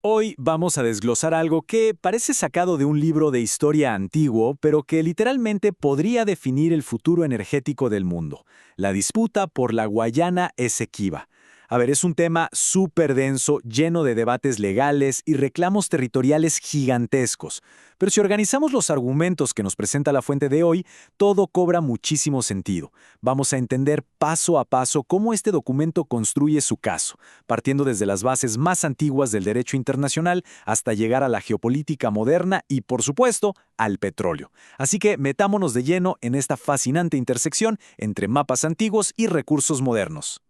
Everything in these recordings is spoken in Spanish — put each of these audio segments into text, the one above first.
Hoy vamos a desglosar algo que parece sacado de un libro de historia antiguo, pero que literalmente podría definir el futuro energético del mundo: la disputa por la Guayana Esequiba. A ver, es un tema súper denso, lleno de debates legales y reclamos territoriales gigantescos. Pero si organizamos los argumentos que nos presenta la fuente de hoy, todo cobra muchísimo sentido. Vamos a entender paso a paso cómo este documento construye su caso, partiendo desde las bases más antiguas del derecho internacional hasta llegar a la geopolítica moderna y, por supuesto, al petróleo. Así que metámonos de lleno en esta fascinante intersección entre mapas antiguos y recursos modernos.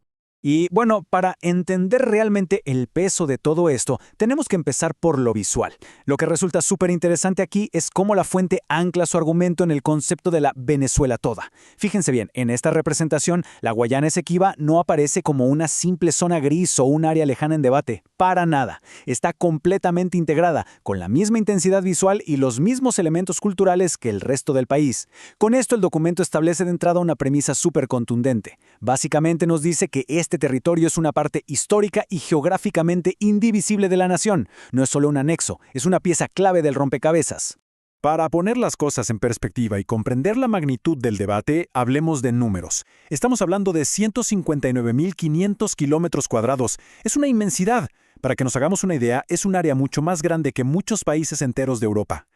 Y bueno, para entender realmente el peso de todo esto, tenemos que empezar por lo visual. Lo que resulta súper interesante aquí es cómo la fuente ancla su argumento en el concepto de la Venezuela toda. Fíjense bien, en esta representación, la Guayana Esequiba no aparece como una simple zona gris o un área lejana en debate. Para nada. Está completamente integrada, con la misma intensidad visual y los mismos elementos culturales que el resto del país. Con esto, el documento establece de entrada una premisa súper contundente. Básicamente nos dice que este territorio es una parte histórica y geográficamente indivisible de la nación. No es solo un anexo, es una pieza clave del rompecabezas. Para poner las cosas en perspectiva y comprender la magnitud del debate, hablemos de números. Estamos hablando de 159.500 kilómetros cuadrados. Es una inmensidad. Para que nos hagamos una idea, es un área mucho más grande que muchos países enteros de Europa.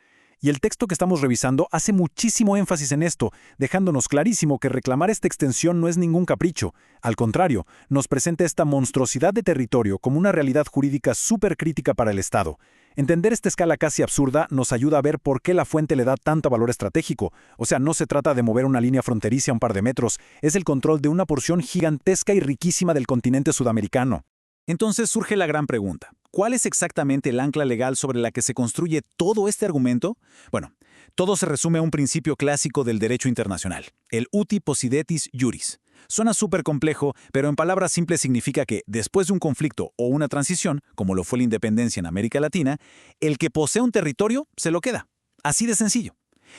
Y el texto que estamos revisando hace muchísimo énfasis en esto, dejándonos clarísimo que reclamar esta extensión no es ningún capricho. Al contrario, nos presenta esta monstruosidad de territorio como una realidad jurídica súper crítica para el Estado. Entender esta escala casi absurda nos ayuda a ver por qué la fuente le da tanto valor estratégico. O sea, no se trata de mover una línea fronteriza a un par de metros, es el control de una porción gigantesca y riquísima del continente sudamericano. Entonces surge la gran pregunta: ¿cuál es exactamente el ancla legal sobre la que se construye todo este argumento? Bueno, todo se resume a un principio clásico del derecho internacional: el uti possidetis iuris. Suena súper complejo, pero en palabras simples significa que, después de un conflicto o una transición, como lo fue la independencia en América Latina, el que posee un territorio se lo queda. Así de sencillo.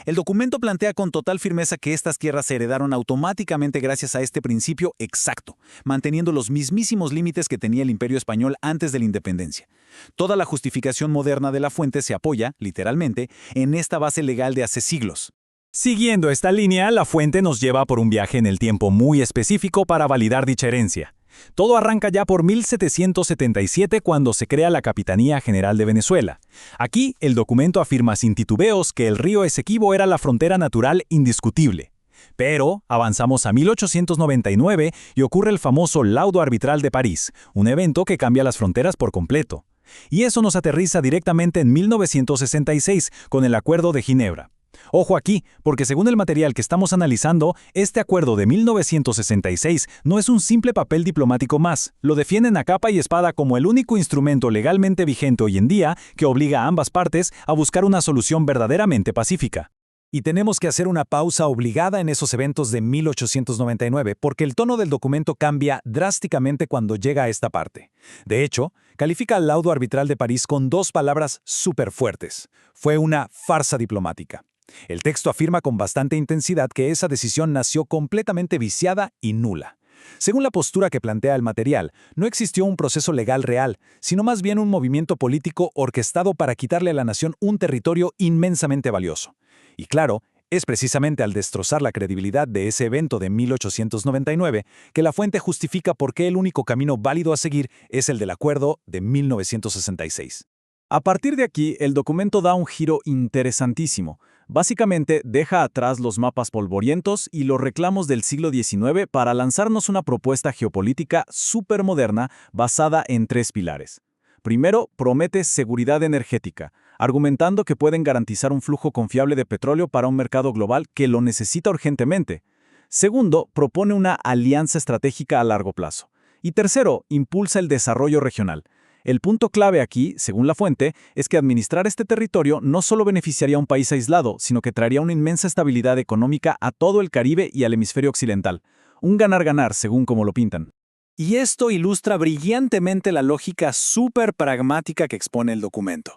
El documento plantea con total firmeza que estas tierras se heredaron automáticamente gracias a este principio exacto, manteniendo los mismísimos límites que tenía el Imperio Español antes de la independencia. Toda la justificación moderna de la fuente se apoya, literalmente, en esta base legal de hace siglos. Siguiendo esta línea, la fuente nos lleva por un viaje en el tiempo muy específico para validar dicha herencia. Todo arranca ya por 1777, cuando se crea la Capitanía General de Venezuela. Aquí, el documento afirma sin titubeos que el río Esequibo era la frontera natural indiscutible. Pero avanzamos a 1899 y ocurre el famoso Laudo Arbitral de París, un evento que cambia las fronteras por completo. Y eso nos aterriza directamente en 1966, con el Acuerdo de Ginebra. Ojo aquí, porque según el material que estamos analizando, este acuerdo de 1966 no es un simple papel diplomático más. Lo defienden a capa y espada como el único instrumento legalmente vigente hoy en día que obliga a ambas partes a buscar una solución verdaderamente pacífica. Y tenemos que hacer una pausa obligada en esos eventos de 1899, porque el tono del documento cambia drásticamente cuando llega a esta parte. De hecho, califica al laudo arbitral de París con dos palabras súper fuertes: fue una farsa diplomática. El texto afirma con bastante intensidad que esa decisión nació completamente viciada y nula. Según la postura que plantea el material, no existió un proceso legal real, sino más bien un movimiento político orquestado para quitarle a la nación un territorio inmensamente valioso. Y claro, es precisamente al destrozar la credibilidad de ese evento de 1899 que la fuente justifica por qué el único camino válido a seguir es el del acuerdo de 1966. A partir de aquí, el documento da un giro interesantísimo. Básicamente, deja atrás los mapas polvorientos y los reclamos del siglo XIX para lanzarnos una propuesta geopolítica supermoderna basada en tres pilares. Primero, promete seguridad energética, argumentando que pueden garantizar un flujo confiable de petróleo para un mercado global que lo necesita urgentemente. Segundo, propone una alianza estratégica a largo plazo. Y tercero, impulsa el desarrollo regional. El punto clave aquí, según la fuente, es que administrar este territorio no solo beneficiaría a un país aislado, sino que traería una inmensa estabilidad económica a todo el Caribe y al hemisferio occidental. Un ganar-ganar, según como lo pintan. Y esto ilustra brillantemente la lógica súper pragmática que expone el documento.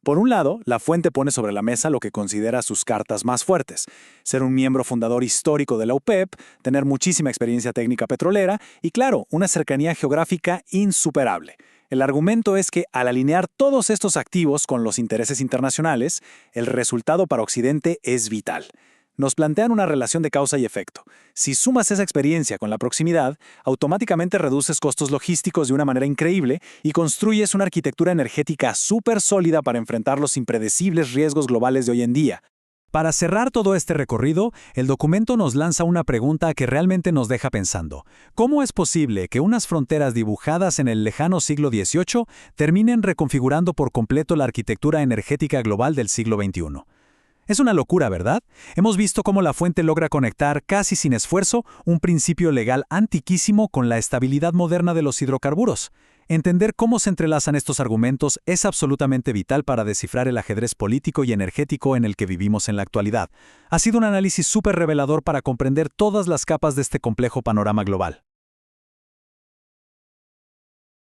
Por un lado, la fuente pone sobre la mesa lo que considera sus cartas más fuertes: ser un miembro fundador histórico de la OPEP, tener muchísima experiencia técnica petrolera y, claro, una cercanía geográfica insuperable. El argumento es que al alinear todos estos activos con los intereses internacionales, el resultado para Occidente es vital. Nos plantean una relación de causa y efecto. Si sumas esa experiencia con la proximidad, automáticamente reduces costos logísticos de una manera increíble y construyes una arquitectura energética súper sólida para enfrentar los impredecibles riesgos globales de hoy en día. Para cerrar todo este recorrido, el documento nos lanza una pregunta que realmente nos deja pensando. ¿Cómo es posible que unas fronteras dibujadas en el lejano siglo XVIII terminen reconfigurando por completo la arquitectura energética global del siglo XXI? Es una locura, ¿verdad? Hemos visto cómo la fuente logra conectar, casi sin esfuerzo, un principio legal antiquísimo con la estabilidad moderna de los hidrocarburos. Entender cómo se entrelazan estos argumentos es absolutamente vital para descifrar el ajedrez político y energético en el que vivimos en la actualidad. Ha sido un análisis súper revelador para comprender todas las capas de este complejo panorama global.